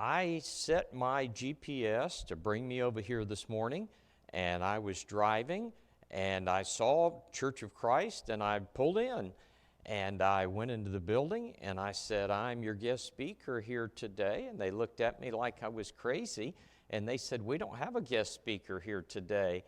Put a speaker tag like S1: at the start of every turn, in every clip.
S1: I set my GPS to bring me over here this morning, and I was driving, and I saw Church of Christ, and I pulled in. And I went into the building, and I said, I'm your guest speaker here today. And they looked at me like I was crazy, and they said, we don't have a guest speaker here today.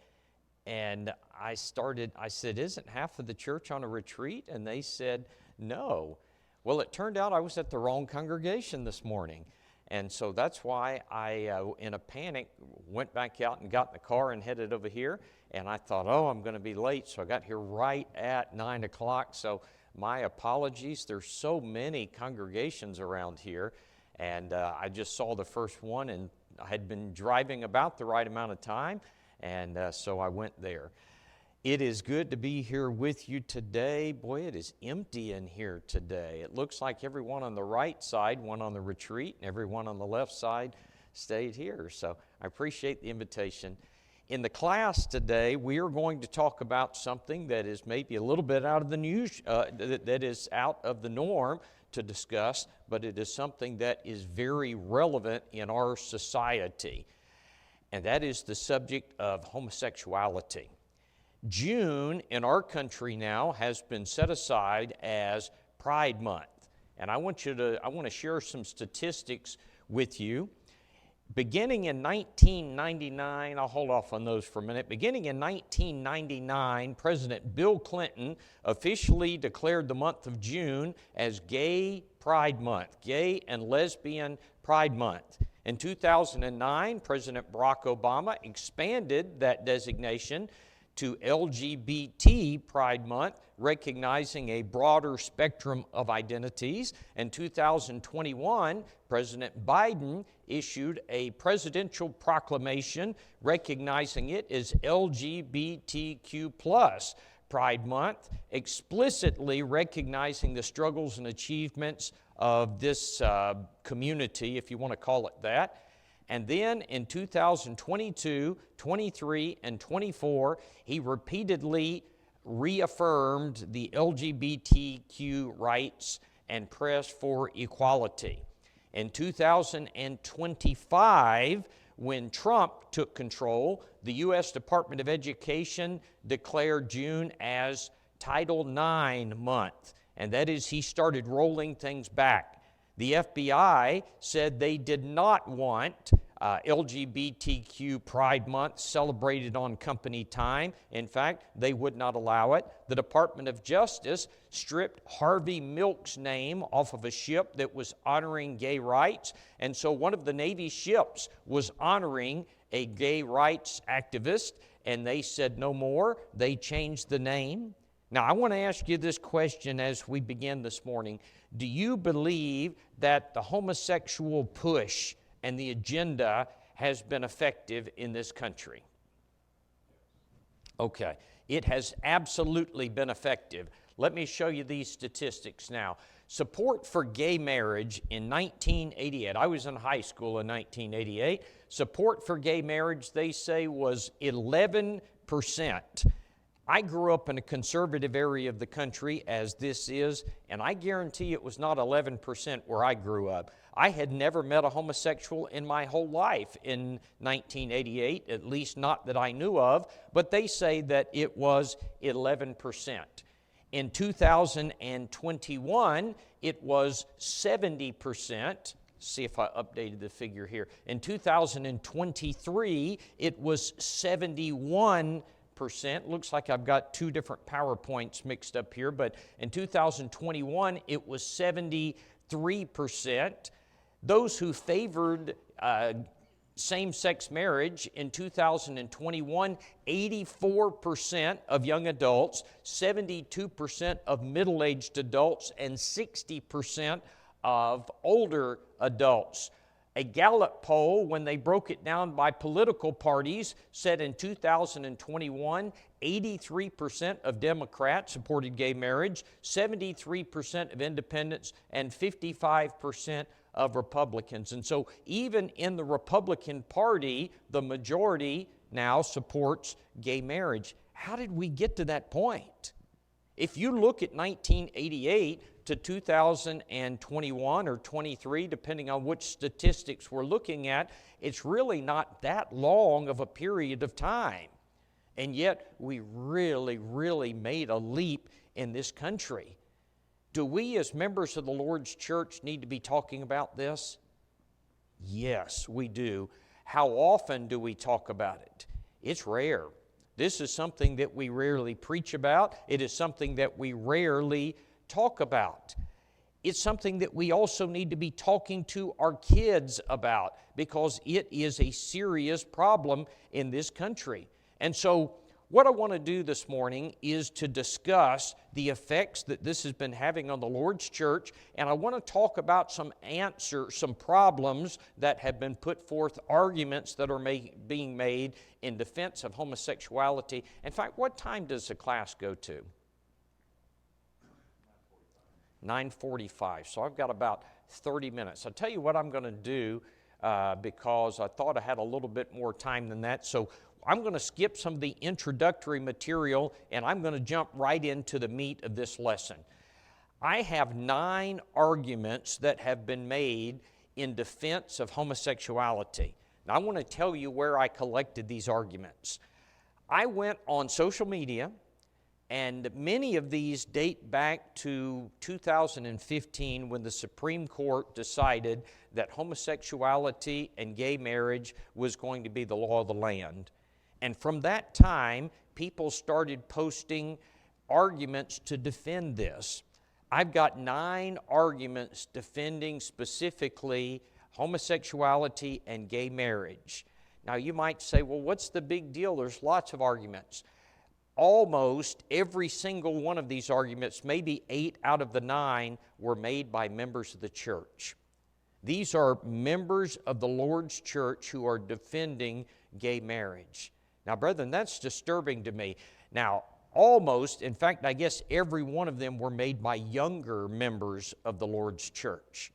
S1: And I said, isn't half of the church on a retreat? And they said, no. Well, it turned out I was at the wrong congregation this morning. And so that's why I, in a panic, went back out and got in the car and headed over here. And I thought, oh, I'm going to be late. So I got here right at 9 o'clock. So my apologies. There's so many congregations around here. And I just saw the first one, and I had been driving about the right amount of time. And so I went there. It is good to be here with you today. Boy, it is empty in here today. It looks like everyone on the right side went on the retreat, and everyone on the left side stayed here. So I appreciate the invitation. In the class today, we are going to talk about something that is maybe a little bit out of the news, that is out of the norm to discuss, but it is something that is very relevant in our society. And that is the subject of homosexuality. June in our country now has been set aside as Pride Month. And I want to share some statistics with you. Beginning in 1999, I'll hold off on those for a minute. Beginning in 1999, President Bill Clinton officially declared the month of June as Gay Pride Month, Gay and Lesbian Pride Month. In 2009, President Barack Obama expanded that designation to LGBT Pride Month, recognizing a broader spectrum of identities. In 2021, President Biden issued a presidential proclamation recognizing it as LGBTQ+ Pride Month, explicitly recognizing the struggles and achievements of this community, if you want to call it that. And then in 2022, 23, and 24, he repeatedly reaffirmed the LGBTQ rights and pressed for equality. In 2025, when Trump took control, the U.S. Department of Education declared June as Title IX month, and that is he started rolling things back. The FBI said they did not want LGBTQ Pride Month celebrated on company time. In fact, they would not allow it. The Department of Justice stripped Harvey Milk's name off of a ship that was honoring gay rights. And so one of the Navy ships was honoring a gay rights activist, and they said no more. They changed the name. Now, I want to ask you this question as we begin this morning. Do you believe that the homosexual push and the agenda has been effective in this country? Okay, it has absolutely been effective. Let me show you these statistics now. Support for gay marriage in 1988, I was in high school in 1988, support for gay marriage, they say, was 11%. I grew up in a conservative area of the country, as this is, and I guarantee it was not 11% where I grew up. I had never met a homosexual in my whole life in 1988, at least not that I knew of, but they say that it was 11%. In 2021, it was 70%. See if I updated the figure here. In 2023, it was 71%. Looks like I've got two different PowerPoints mixed up here, but in 2021, it was 73%. Those who favored same-sex marriage in 2021, 84% of young adults, 72% of middle-aged adults, and 60% of older adults. A Gallup poll, when they broke it down by political parties, said in 2021, 83% of Democrats supported gay marriage, 73% of independents, and 55% of Republicans. And so even in the Republican Party, the majority now supports gay marriage. How did we get to that point? If you look at 1988 to to 2021 or 23, depending on which statistics we're looking at, it's really not that long of a period of time. And yet we really made a leap in this country. Do we as members of the Lord's church need to be talking about this? Yes, we do. How often do we talk about it? It's rare. This is something that we rarely preach about. It is something that we rarely talk about. It's something that we also need to be talking to our kids about, because it is a serious problem in this country. And so what I want to do this morning is to discuss the effects that this has been having on the Lord's church, and I want to talk about some problems that have been put forth, arguments that are being made in defense of homosexuality. In fact, what time does the class go to? 9:45. So I've got about 30 minutes. I'll tell you what I'm going to do because I thought I had a little bit more time than that. So I'm going to skip some of the introductory material, and I'm going to jump right into the meat of this lesson. I have 9 arguments that have been made in defense of homosexuality. Now, I want to tell you where I collected these arguments. I went on social media, and many of these date back to 2015, when the Supreme Court decided that homosexuality and gay marriage was going to be the law of the land. And from that time, people started posting arguments to defend this. I've got 9 arguments defending specifically homosexuality and gay marriage. Now, you might say, well, what's the big deal? There's lots of arguments. Almost every single one of these arguments, maybe 8 out of the 9, were made by members of the church. These are members of the Lord's church who are defending gay marriage. Now, brethren, that's disturbing to me. Now, almost, in fact, I guess every one of them were made by younger members of the Lord's church.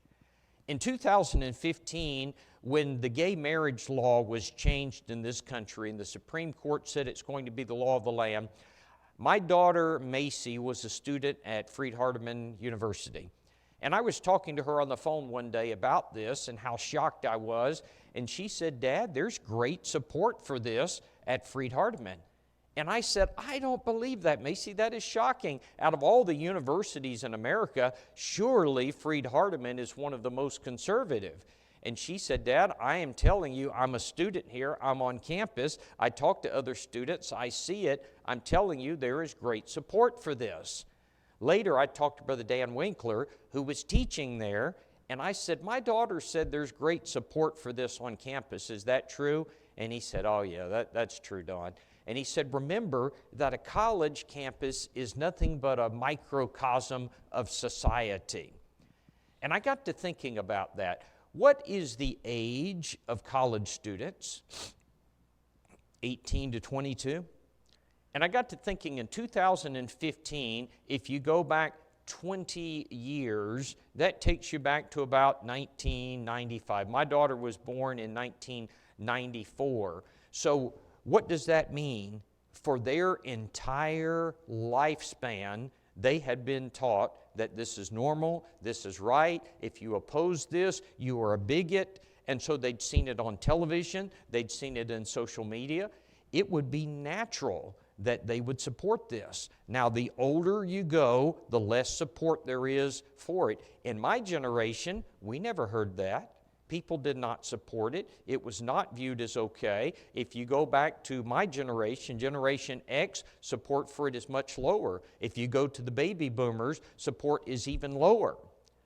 S1: In 2015, when the gay marriage law was changed in this country and the Supreme Court said it's going to be the law of the land, my daughter Macy was a student at Freed-Hardeman University. And I was talking to her on the phone one day about this and how shocked I was. And she said, Dad, there's great support for this at Freed-Hardeman. And I said, I don't believe that, Macy. That is shocking. Out of all the universities in America, surely Freed-Hardeman is one of the most conservative. And she said, Dad, I am telling you, I'm a student here. I'm on campus. I talk to other students. I see it. I'm telling you, there is great support for this. Later, I talked to Brother Dan Winkler, who was teaching there, and I said, my daughter said there's great support for this on campus. Is that true? And he said, oh yeah, that's true, Don. And he said, remember that a college campus is nothing but a microcosm of society. And I got to thinking about that. What is the age of college students? 18 to 22? And I got to thinking in 2015, if you go back 20 years, that takes you back to about 1995. My daughter was born in 1994. So what does that mean? For their entire lifespan, they had been taught that this is normal, this is right. If you oppose this, you are a bigot. And so they'd seen it on television, they'd seen it in social media. It would be natural that they would support this. Now, the older you go, the less support there is for it. In my generation, we never heard that. People did not support it. It was not viewed as okay. If you go back to my generation, Generation X, support for it is much lower. If you go to the baby boomers, support is even lower.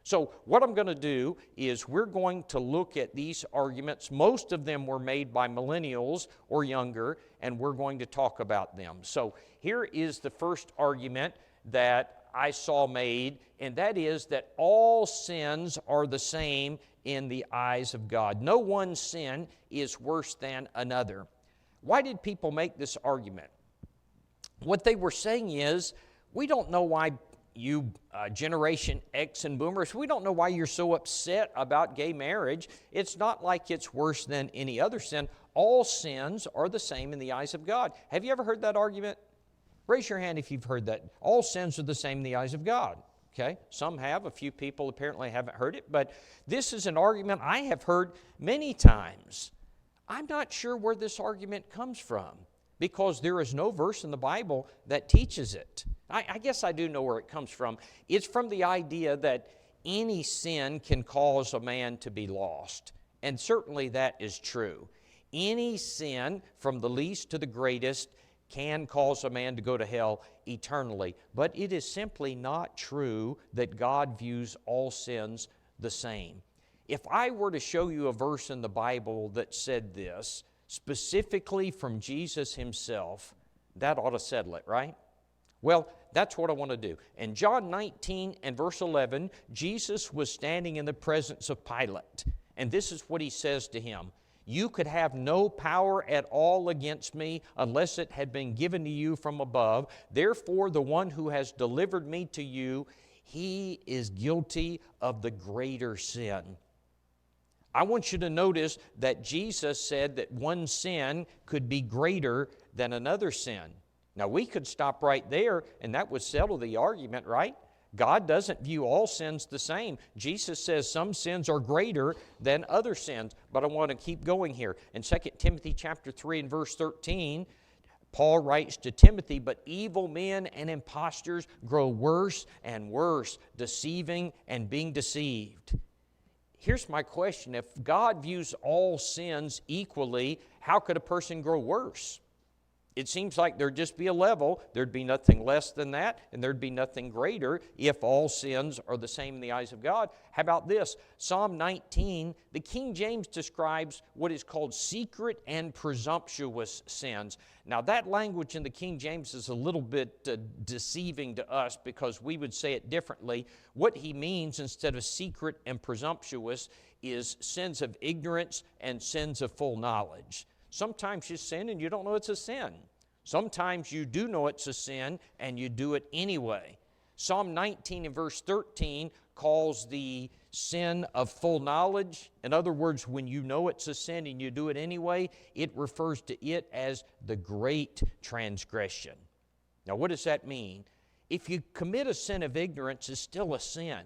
S1: So what I'm going to do is we're going to look at these arguments. Most of them were made by millennials or younger, and we're going to talk about them. So here is the first argument that I saw made, and that is that all sins are the same in the eyes of God. No one sin is worse than another. Why did people make this argument? What they were saying is, we don't know why you Generation X and boomers, we don't know why you're so upset about gay marriage. It's not like it's worse than any other sin. All sins are the same in the eyes of God. Have you ever heard that argument? Raise your hand if you've heard that. All sins are the same in the eyes of God. Okay, some have, a few people apparently haven't heard it, but this is an argument I have heard many times. I'm not sure where this argument comes from because there is no verse in the Bible that teaches it. I guess I do know where it comes from. It's from the idea that any sin can cause a man to be lost, and certainly that is true. Any sin, from the least to the greatest, can cause a man to go to hell eternally. But it is simply not true that God views all sins the same. If I were to show you a verse in the Bible that said this, specifically from Jesus himself, that ought to settle it, right? Well, that's what I want to do. In John 19 and verse 11, Jesus was standing in the presence of Pilate, and this is what he says to him. You could have no power at all against me unless it had been given to you from above. Therefore, the one who has delivered me to you, he is guilty of the greater sin. I want you to notice that Jesus said that one sin could be greater than another sin. Now, we could stop right there, and that would settle the argument, right? God doesn't view all sins the same. Jesus says some sins are greater than other sins. But I want to keep going here. In 2 Timothy chapter 3 and verse 13, Paul writes to Timothy, but evil men and impostors grow worse and worse, deceiving and being deceived. Here's my question. If God views all sins equally, how could a person grow worse? It seems like there'd just be a level. There'd be nothing less than that, and there'd be nothing greater if all sins are the same in the eyes of God. How about this? Psalm 19, the King James describes what is called secret and presumptuous sins. Now, that language in the King James is a little bit deceiving to us because we would say it differently. What he means instead of secret and presumptuous is sins of ignorance and sins of full knowledge. Sometimes you sin and you don't know it's a sin. Sometimes you do know it's a sin and you do it anyway. Psalm 19 and verse 13 calls the sin of full knowledge. In other words, when you know it's a sin and you do it anyway, it refers to it as the great transgression. Now, what does that mean? If you commit a sin of ignorance, it's still a sin.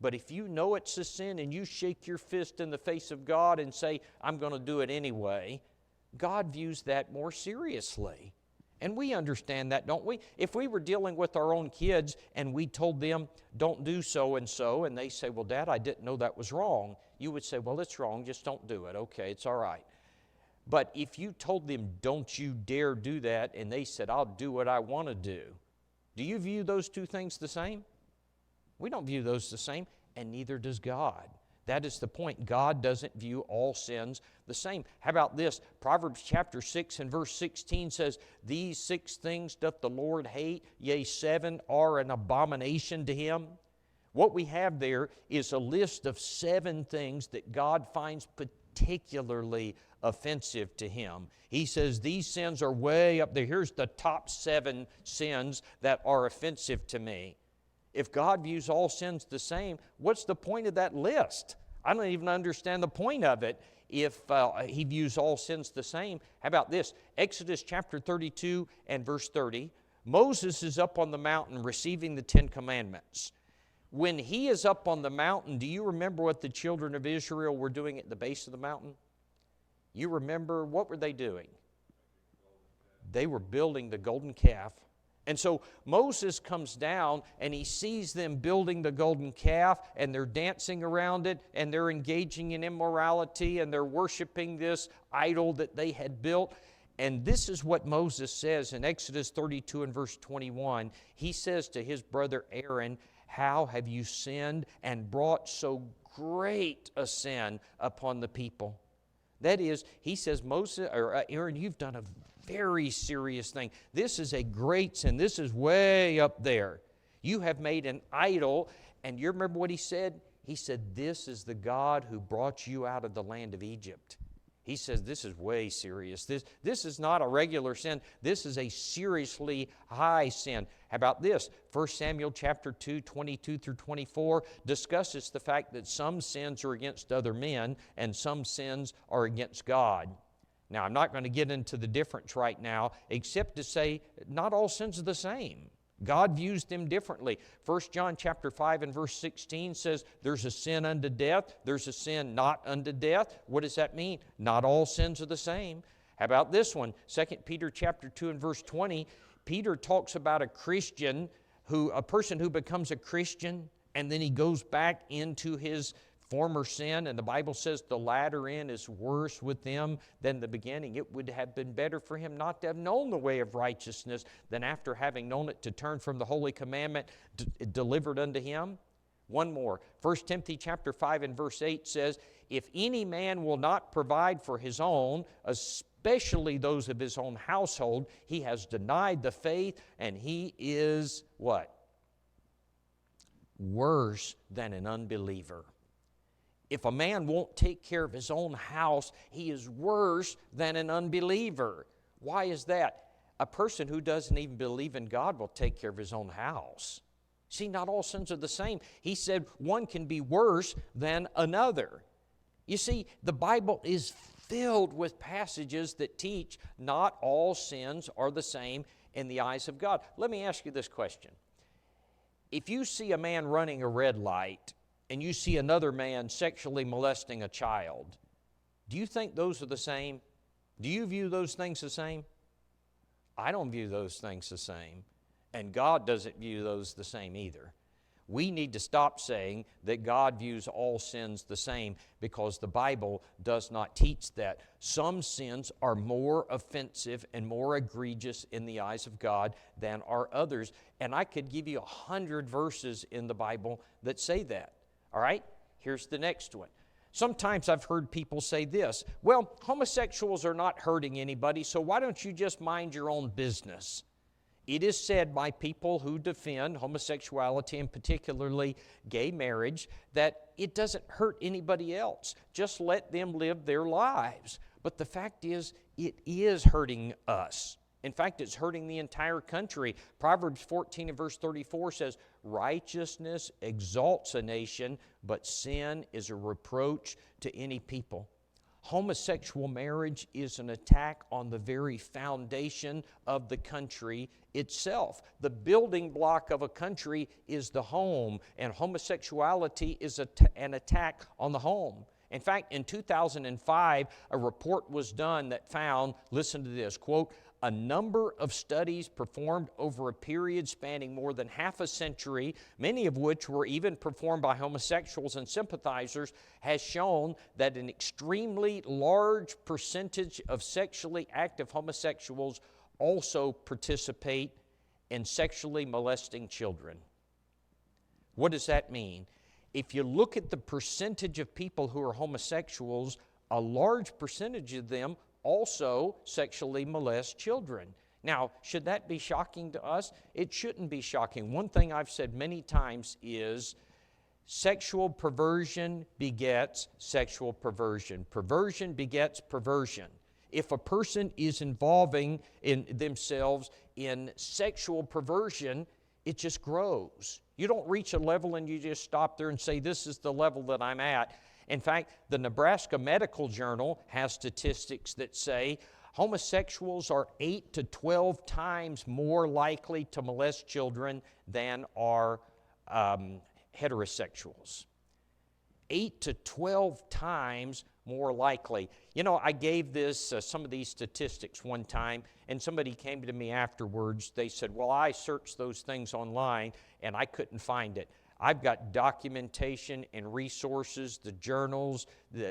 S1: But if you know it's a sin and you shake your fist in the face of God and say, I'm going to do it anyway, God views that more seriously. And we understand that, don't we? If we were dealing with our own kids and we told them, don't do so, and they say, well, Dad, I didn't know that was wrong. You would say, well, it's wrong, just don't do it. Okay, it's all right. But if you told them, don't you dare do that, and they said, I'll do what I want to do you view those two things the same? We don't view those the same, and neither does God. That is the point. God doesn't view all sins the same. How about this? Proverbs chapter 6 and verse 16 says, these 6 things doth the Lord hate, yea, 7 are an abomination to him. What we have there is a list of 7 things that God finds particularly offensive to him. He says these sins are way up there. Here's the top 7 sins that are offensive to me. If God views all sins the same, what's the point of that list? I don't even understand the point of it if he views all sins the same. How about this? Exodus chapter 32 and verse 30. Moses is up on the mountain receiving the 10 commandments. When he is up on the mountain, do you remember what the children of Israel were doing at the base of the mountain? You remember, what were they doing? They were building the golden calf. And so Moses comes down and he sees them building the golden calf, and they're dancing around it, and they're engaging in immorality, and they're worshiping this idol that they had built. And this is what Moses says in Exodus 32 and verse 21. He says to his brother Aaron, how have you sinned and brought so great a sin upon the people? That is, he says, Aaron, you've done a very serious thing. This is a great sin. This is way up there. You have made an idol. And you remember what he said? He said, this is the God who brought you out of the land of Egypt. He says this is way serious. This is not a regular sin. This is a seriously high sin. How about this? 1 Samuel chapter 2, 22 through 24 discusses the fact that some sins are against other men and some sins are against God. Now, I'm not going to get into the difference right now, except to say not all sins are the same. God views them differently. 1 John chapter 5 and verse 16 says, there's a sin unto death, there's a sin not unto death. What does that mean? Not all sins are the same. How about this one? 2 Peter chapter 2 and verse 20, Peter talks about a person who becomes a Christian and then he goes back into his former sin, and the Bible says the latter end is worse with them than the beginning. It would have been better for him not to have known the way of righteousness than after having known it to turn from the holy commandment delivered unto him. One more. 1 Timothy chapter 5 and verse 8 says, if any man will not provide for his own, especially those of his own household, he has denied the faith, and he is what? Worse than an unbeliever. If a man won't take care of his own house, he is worse than an unbeliever. Why is that? A person who doesn't even believe in God will take care of his own house. See, not all sins are the same. He said one can be worse than another. You see, the Bible is filled with passages that teach not all sins are the same in the eyes of God. Let me ask you this question. If you see a man running a red light, and you see another man sexually molesting a child, do you think those are the same? Do you view those things the same? I don't view those things the same, and God doesn't view those the same either. We need to stop saying that God views all sins the same, because the Bible does not teach that. Some sins are more offensive and more egregious in the eyes of God than are others, and I could give you 100 verses in the Bible that say that. All right, here's the next one. Sometimes I've heard people say this, well, homosexuals are not hurting anybody, so why don't you just mind your own business? It is said by people who defend homosexuality, and particularly gay marriage, that it doesn't hurt anybody else. Just let them live their lives. But the fact is, it is hurting us. In fact, it's hurting the entire country. Proverbs 14 and verse 34 says, righteousness exalts a nation, but sin is a reproach to any people. Homosexual marriage is an attack on the very foundation of the country itself. The building block of a country is the home, and homosexuality is an attack on the home. In fact, in 2005, a report was done that found, listen to this, quote, a number of studies performed over a period spanning more than half a century, many of which were even performed by homosexuals and sympathizers, has shown that an extremely large percentage of sexually active homosexuals also participate in sexually molesting children. What does that mean? If you look at the percentage of people who are homosexuals, a large percentage of them also sexually molest children. Now, should that be shocking to us? It shouldn't be shocking. One thing I've said many times is sexual perversion begets sexual perversion. Perversion begets perversion. If a person is involving in themselves in sexual perversion, it just grows. You don't reach a level and you just stop there and say, this is the level that I'm at. In fact, the Nebraska Medical Journal has statistics that say homosexuals are 8 to 12 times more likely to molest children than are heterosexuals. 8 to 12 times more likely. You know, I gave some of these statistics one time, and somebody came to me afterwards. They said, well, I searched those things online, and I couldn't find it. I've got documentation and resources, the journals.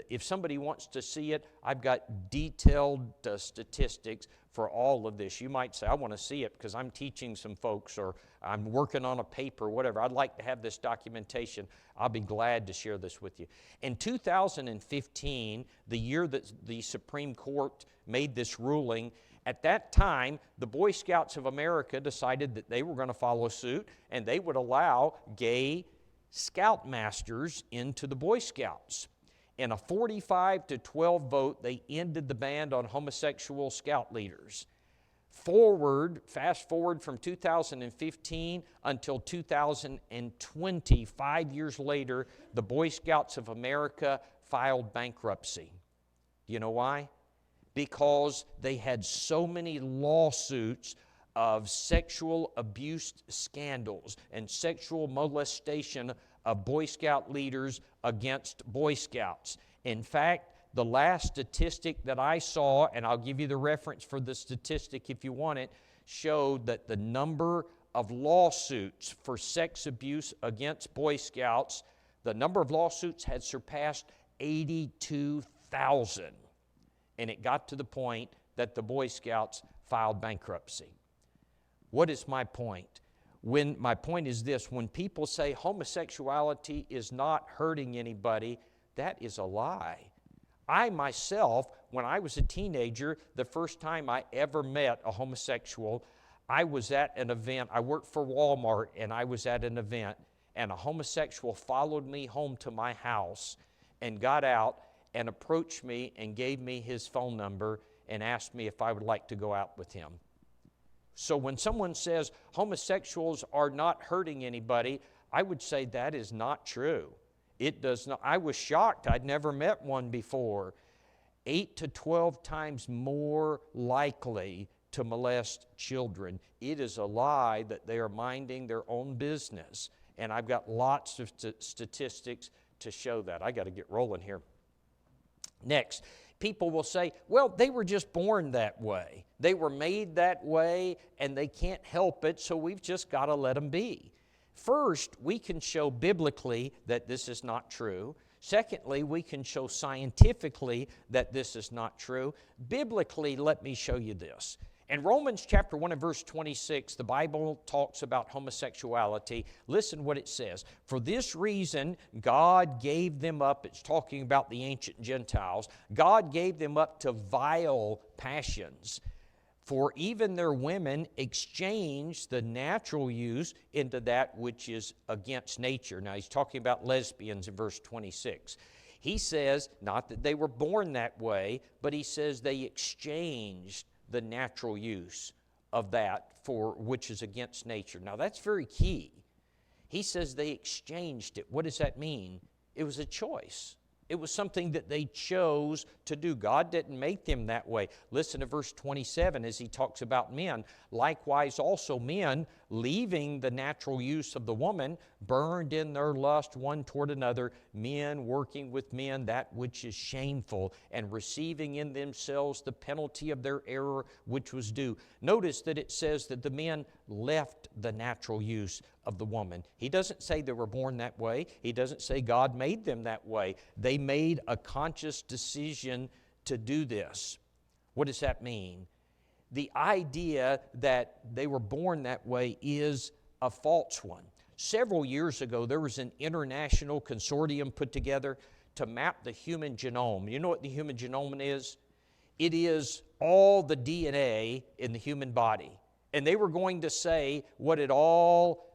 S1: If somebody wants to see it, I've got detailed statistics for all of this. You might say, I want to see it because I'm teaching some folks or I'm working on a paper or whatever. I'd like to have this documentation. I'll be glad to share this with you. In 2015, the year that the Supreme Court made this ruling, at that time, the Boy Scouts of America decided that they were going to follow suit and they would allow gay scoutmasters into the Boy Scouts. In a 45-12 vote, they ended the ban on homosexual scout leaders. Fast forward from 2015 until 2020, 5 years later, the Boy Scouts of America filed bankruptcy. Do you know why? Because they had so many lawsuits of sexual abuse scandals and sexual molestation of Boy Scout leaders against Boy Scouts. In fact, the last statistic that I saw, and I'll give you the reference for the statistic if you want it, showed that the number of lawsuits for sex abuse against Boy Scouts, the number of lawsuits had surpassed 82,000. And it got to the point that the Boy Scouts filed bankruptcy. What is my point? My point is this: when people say homosexuality is not hurting anybody, that is a lie. I myself, when I was a teenager, the first time I ever met a homosexual, I was at an event. I worked for Walmart, and I was at an event, and a homosexual followed me home to my house and got out and approached me and gave me his phone number and asked me if I would like to go out with him. So when someone says homosexuals are not hurting anybody, I would say that is not true. It does not. I was shocked. I'd never met one before. 8 to 12 times more likely to molest children. It is a lie that they are minding their own business. And I've got lots of statistics to show that. I got to get rolling here. Next, people will say, well, they were just born that way. They were made that way, and they can't help it, so we've just got to let them be. First, we can show biblically that this is not true. Secondly, we can show scientifically that this is not true. Biblically, let me show you this. In Romans chapter 1 and verse 26, the Bible talks about homosexuality. Listen what it says. For this reason, God gave them up. It's talking about the ancient Gentiles. God gave them up to vile passions. For even their women exchanged the natural use into that which is against nature. Now, he's talking about lesbians in verse 26. He says, not that they were born that way, but he says they exchanged the natural use of that for which is against nature. Now, that's very key. He says they exchanged it. What does that mean? It was a choice. It was something that they chose to do. God didn't make them that way. Listen to verse 27 as he talks about men. Likewise also men, leaving the natural use of the woman, burned in their lust one toward another, men working with men that which is shameful, and receiving in themselves the penalty of their error which was due. Notice that it says that the men left the natural use of the woman. He doesn't say they were born that way. He doesn't say God made them that way. They made a conscious decision to do this. What does that mean? The idea that they were born that way is a false one. Several years ago, there was an international consortium put together to map the human genome. You know what the human genome is? It is all the DNA in the human body. And they were going to say what it all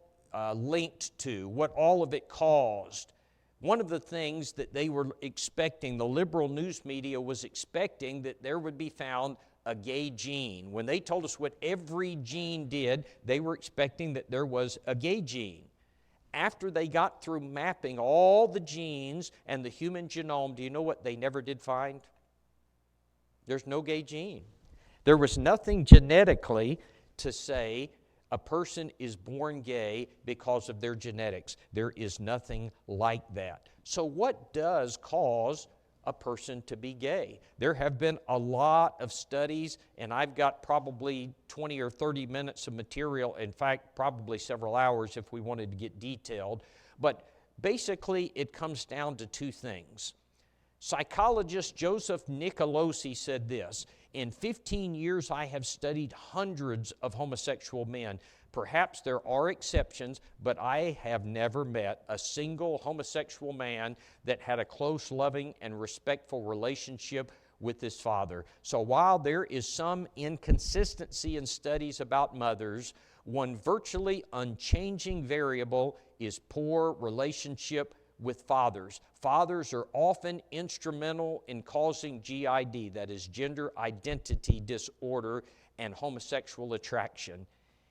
S1: linked to, what all of it caused. One of the things that they were expecting, the liberal news media was expecting that there would be found a gay gene. When they told us what every gene did, they were expecting that there was a gay gene. After they got through mapping all the genes and the human genome, do you know what they never did find? There's no gay gene. There was nothing genetically to say a person is born gay because of their genetics. There is nothing like that. So what does cause a person to be gay? There have been a lot of studies, and I've got probably 20 or 30 minutes of material, in fact, probably several hours if we wanted to get detailed. But basically, it comes down to two things. Psychologist Joseph Nicolosi said this: in 15 years, I have studied hundreds of homosexual men. Perhaps there are exceptions, but I have never met a single homosexual man that had a close, loving, and respectful relationship with his father. So while there is some inconsistency in studies about mothers, one virtually unchanging variable is poor relationship with fathers. Fathers are often instrumental in causing GID, that is gender identity disorder, and homosexual attraction.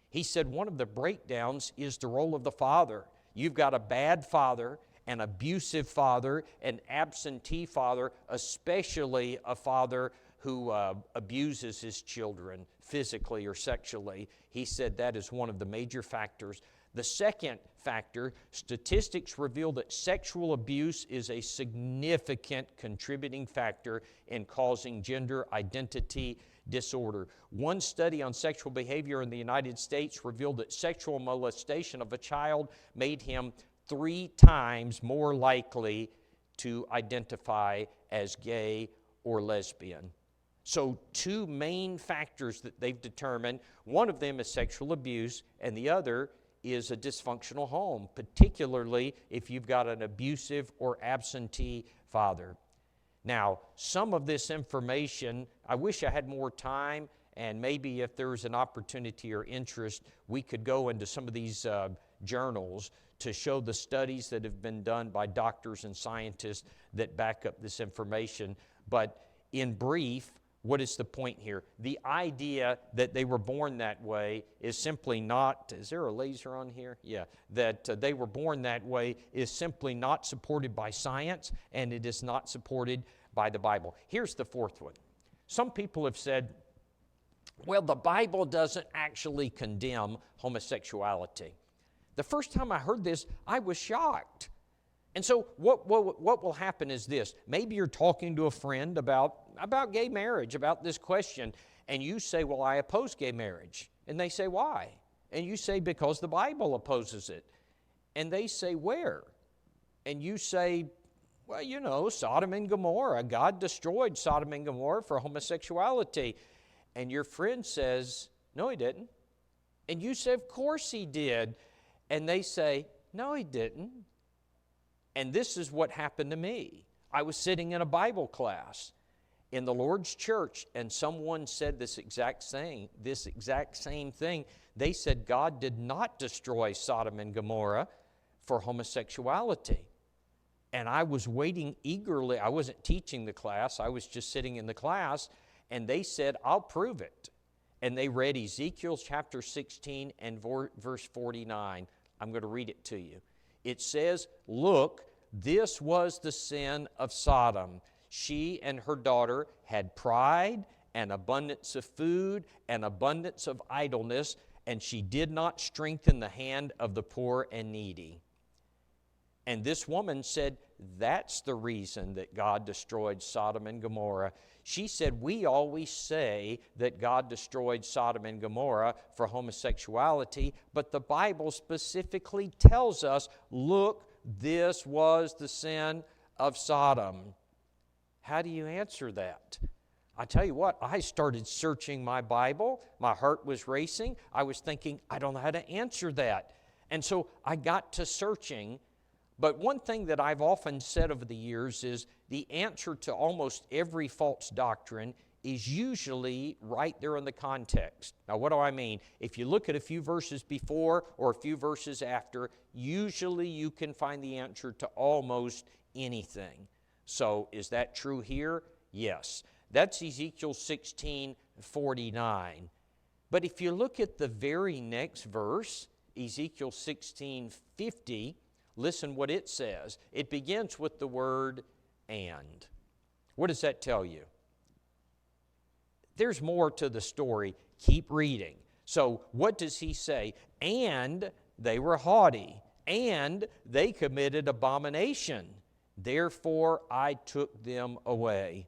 S1: He said one of the breakdowns is the role of the father. You've got a bad father, an abusive father, an absentee father, especially a father who abuses his children physically or sexually. He said that is one of the major factors. The second factor, statistics reveal that sexual abuse is a significant contributing factor in causing gender identity disorder. One study on sexual behavior in the United States revealed that sexual molestation of a child made him 3 times more likely to identify as gay or lesbian. So 2 main factors that they've determined, one of them is sexual abuse, and the other is a dysfunctional home, particularly if you've got an abusive or absentee father. Now, some of this information, I wish I had more time, and maybe if there's an opportunity or interest, we could go into some of these journals to show the studies that have been done by doctors and scientists that back up this information. But in brief, what is the point here? The idea that they were born that way is simply not, is there a laser on here? Yeah, that they were born that way is simply not supported by science, and it is not supported by the Bible. Here's the fourth one. Some people have said, well, the Bible doesn't actually condemn homosexuality. The first time I heard this, I was shocked. And so what will happen is this. Maybe you're talking to a friend about gay marriage, about this question, and you say, well, I oppose gay marriage. And they say, why? And you say, because the Bible opposes it. And they say, where? And you say, well, you know, Sodom and Gomorrah. God destroyed Sodom and Gomorrah for homosexuality. And your friend says, no, he didn't. And you say, of course he did. And they say, no, he didn't. And this is what happened to me. I was sitting in a Bible class in the Lord's church, and someone said this exact same thing. They said God did not destroy Sodom and Gomorrah for homosexuality. And I was waiting eagerly. I wasn't teaching the class. I was just sitting in the class, and they said, I'll prove it. And they read Ezekiel chapter 16 and verse 49. I'm going to read it to you. It says, look, this was the sin of Sodom. She and her daughter had pride and abundance of food and abundance of idleness, and she did not strengthen the hand of the poor and needy. And this woman said, that's the reason that God destroyed Sodom and Gomorrah. She said, we always say that God destroyed Sodom and Gomorrah for homosexuality, but the Bible specifically tells us, look, this was the sin of Sodom. How do you answer that? I tell you what, I started searching my Bible. My heart was racing. I was thinking, I don't know how to answer that. And so I got to searching. But one thing that I've often said over the years is the answer to almost every false doctrine is usually right there in the context. Now, what do I mean? If you look at a few verses before or a few verses after, usually you can find the answer to almost anything. So, is that true here? Yes. That's Ezekiel 16:49. But if you look at the very next verse, Ezekiel 16:50, listen what it says. It begins with the word and. What does that tell you? There's more to the story. Keep reading. So what does he say? And they were haughty, and they committed abomination. Therefore I took them away.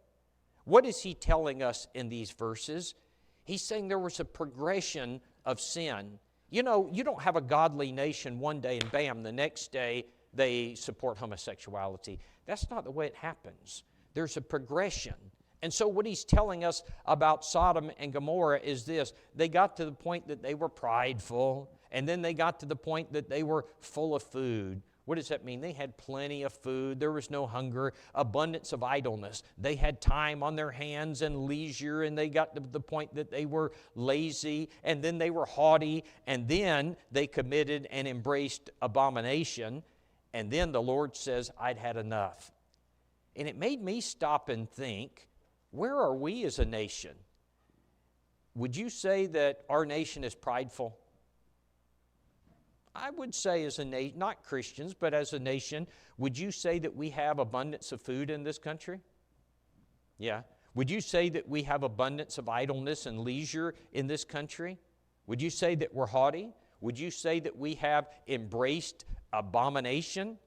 S1: What is he telling us in these verses? He's saying there was a progression of sin. You know, you don't have a godly nation one day and bam, the next day they support homosexuality. That's not the way it happens. There's a progression. And so what he's telling us about Sodom and Gomorrah is this. They got to the point that they were prideful, and then they got to the point that they were full of food. What does that mean? They had plenty of food. There was no hunger, abundance of idleness. They had time on their hands and leisure, and they got to the point that they were lazy, and then they were haughty, and then they committed and embraced abomination. And then the Lord says, I'd had enough. And it made me stop and think, where are we as a nation? Would you say that our nation is prideful? I would say as a nation, not Christians, but as a nation, would you say that we have abundance of food in this country? Yeah. Would you say that we have abundance of idleness and leisure in this country? Would you say that we're haughty? Would you say that we have embraced abomination?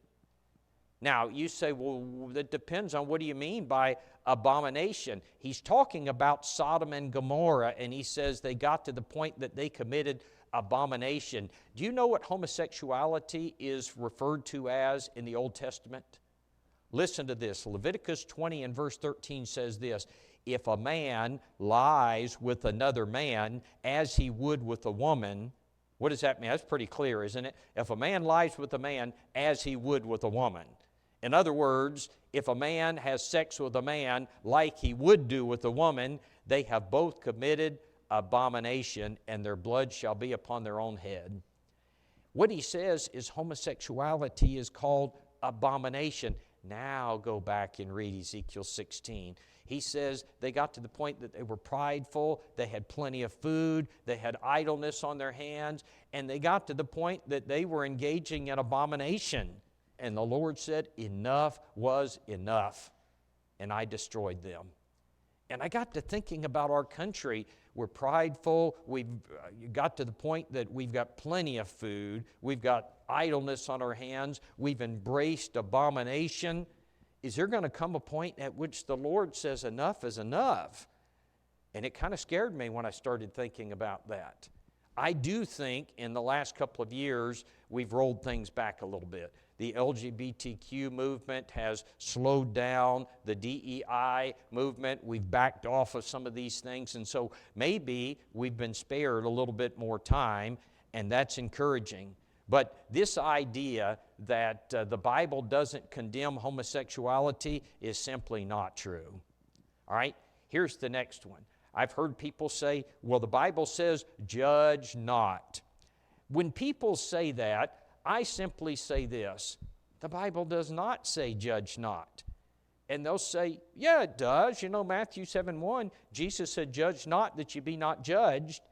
S1: Now, you say, well, that depends on what do you mean by abomination. He's talking about Sodom and Gomorrah, and he says they got to the point that they committed abomination. Do you know what homosexuality is referred to as in the Old Testament? Listen to this. Leviticus 20 and verse 13 says this, if a man lies with another man as he would with a woman, what does that mean? That's pretty clear, isn't it? If a man lies with a man as he would with a woman. In other words, if a man has sex with a man like he would do with a woman, they have both committed abomination, and their blood shall be upon their own head. What he says is homosexuality is called abomination. Now go back and read Ezekiel 16. He says they got to the point that they were prideful, they had plenty of food, they had idleness on their hands, and they got to the point that they were engaging in abomination. And the Lord said, enough was enough, and I destroyed them. And I got to thinking about our country. We're prideful. We've got to the point that we've got plenty of food. We've got idleness on our hands. We've embraced abomination. Is there going to come a point at which the Lord says enough is enough? And it kind of scared me when I started thinking about that. I do think in the last couple of years we've rolled things back a little bit. The LGBTQ movement has slowed down. The DEI movement, we've backed off of some of these things. And so maybe we've been spared a little bit more time, and that's encouraging. But this idea that the Bible doesn't condemn homosexuality is simply not true. All right, here's the next one. I've heard people say, well, the Bible says, judge not. When people say that, I simply say this, the Bible does not say judge not. And they'll say, yeah, it does. You know, Matthew 7:1, Jesus said, judge not that you be not judged.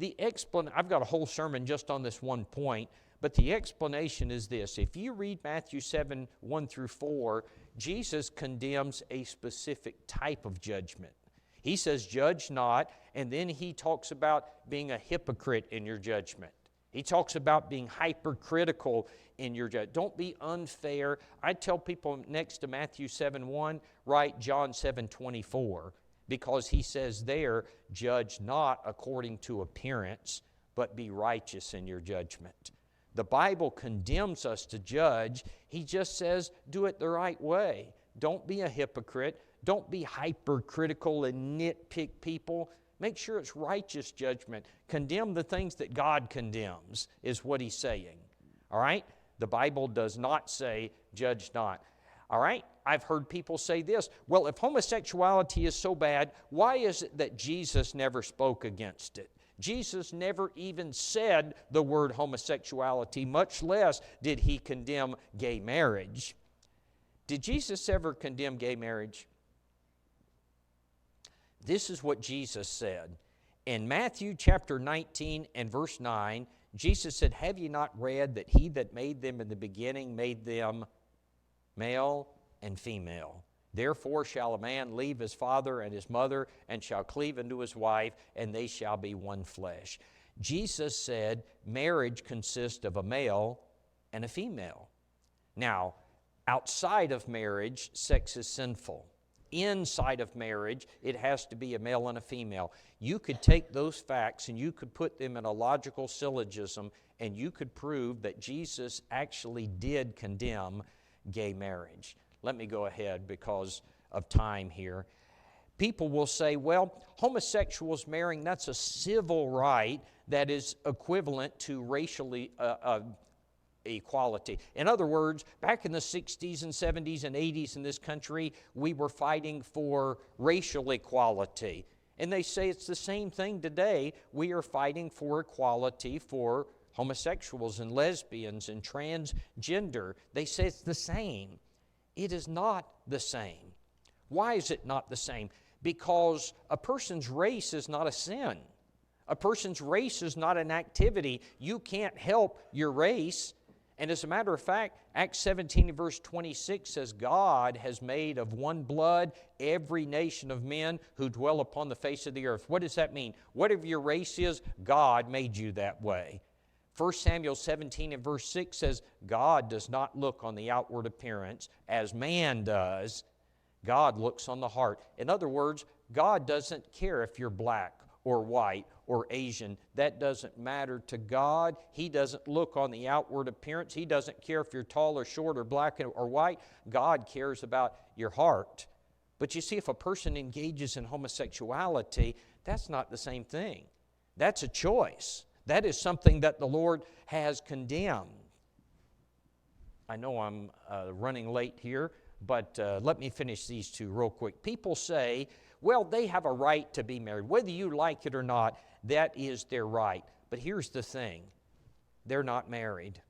S1: I've got a whole sermon just on this one point, but the explanation is this. If you read Matthew 7:1 through 4, Jesus condemns a specific type of judgment. He says, judge not, and then he talks about being a hypocrite in your judgment. He talks about being hypercritical in your judgment. Don't be unfair. I tell people next to Matthew 7:1, write John 7:24, because he says there, judge not according to appearance, but be righteous in your judgment. The Bible condemns us to judge. He just says, do it the right way. Don't be a hypocrite. Don't be hypercritical and nitpick people. Make sure it's righteous judgment. Condemn the things that God condemns, is what he's saying. All right? The Bible does not say, judge not. All right? I've heard people say this, well, if homosexuality is so bad, why is it that Jesus never spoke against it? Jesus never even said the word homosexuality, much less did he condemn gay marriage. Did Jesus ever condemn gay marriage? This is what Jesus said. In Matthew chapter 19 and verse 9, Jesus said, have you not read that he that made them in the beginning made them male and female? Therefore shall a man leave his father and his mother, and shall cleave unto his wife, and they shall be one flesh. Jesus said marriage consists of a male and a female. Now, outside of marriage, sex is sinful. Inside of marriage, it has to be a male and a female. You could take those facts and you could put them in a logical syllogism, and you could prove that Jesus actually did condemn gay marriage. Let me go ahead because of time here. People will say, well, homosexuals marrying, that's a civil right that is equivalent to racially equality. In other words, back in the 60s and 70s and 80s in this country, we were fighting for racial equality. And they say it's the same thing today. We are fighting for equality for homosexuals and lesbians and transgender. They say it's the same. It is not the same. Why is it not the same? Because a person's race is not a sin. A person's race is not an activity. You can't help your race. And as a matter of fact, Acts 17 and verse 26 says, God has made of one blood every nation of men who dwell upon the face of the earth. What does that mean? Whatever your race is, God made you that way. 1 Samuel 17 and verse 6 says, God does not look on the outward appearance as man does. God looks on the heart. In other words, God doesn't care if you're black or white or Asian. That doesn't matter to God. He doesn't look on the outward appearance. He doesn't care if you're tall or short or black or white. God cares about your heart. But you see, if a person engages in homosexuality, that's not the same thing. That's a choice. That is something that the Lord has condemned. I know I'm running late here, but let me finish these two real quick. People say, well, they have a right to be married. Whether you like it or not, that is their right. But here's the thing. They're not married.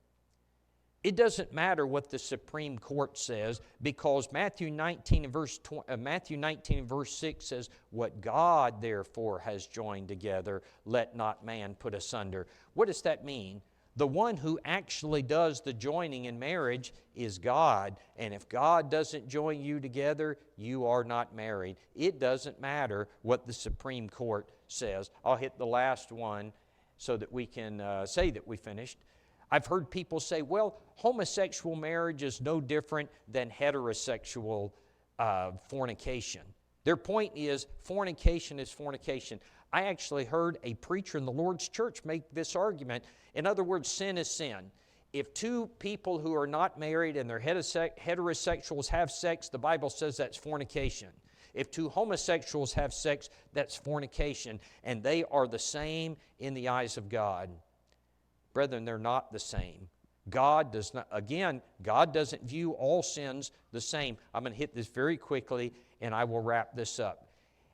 S1: It doesn't matter what the Supreme Court says, because Matthew 19 and verse 6 says, what God therefore has joined together, let not man put asunder. What does that mean? The one who actually does the joining in marriage is God. And if God doesn't join you together, you are not married. It doesn't matter what the Supreme Court says. I'll hit the last one so that we can say that we finished. I've heard people say, well, homosexual marriage is no different than heterosexual fornication. Their point is fornication is fornication. I actually heard a preacher in the Lord's church make this argument. In other words, sin is sin. If two people who are not married and they're heterosexuals have sex, the Bible says that's fornication. If two homosexuals have sex, that's fornication. And they are the same in the eyes of God. Brethren, they're not the same. God does not, again, God doesn't view all sins the same. I'm going to hit this very quickly and I will wrap this up.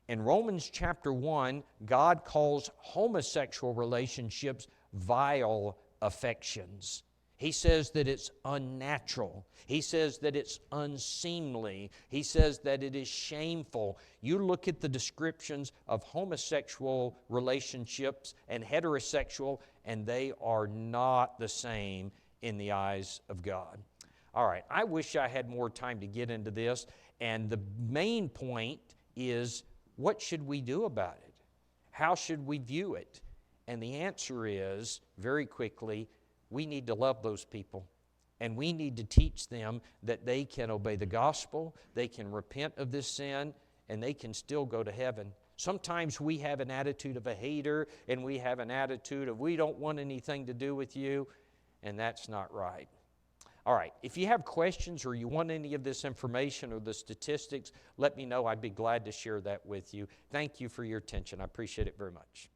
S1: In Romans chapter 1, God calls homosexual relationships vile affections. He says that it's unnatural. He says that it's unseemly. He says that it is shameful. You look at the descriptions of homosexual relationships and heterosexual, and they are not the same in the eyes of God. All right, I wish I had more time to get into this, and the main point is, what should we do about it? How should we view it? And the answer is, very quickly, we need to love those people. And we need to teach them that they can obey the gospel, they can repent of this sin, and they can still go to heaven. Sometimes we have an attitude of a hater, and we have an attitude of we don't want anything to do with you, and that's not right. All right, if you have questions or you want any of this information or the statistics, let me know. I'd be glad to share that with you. Thank you for your attention. I appreciate it very much.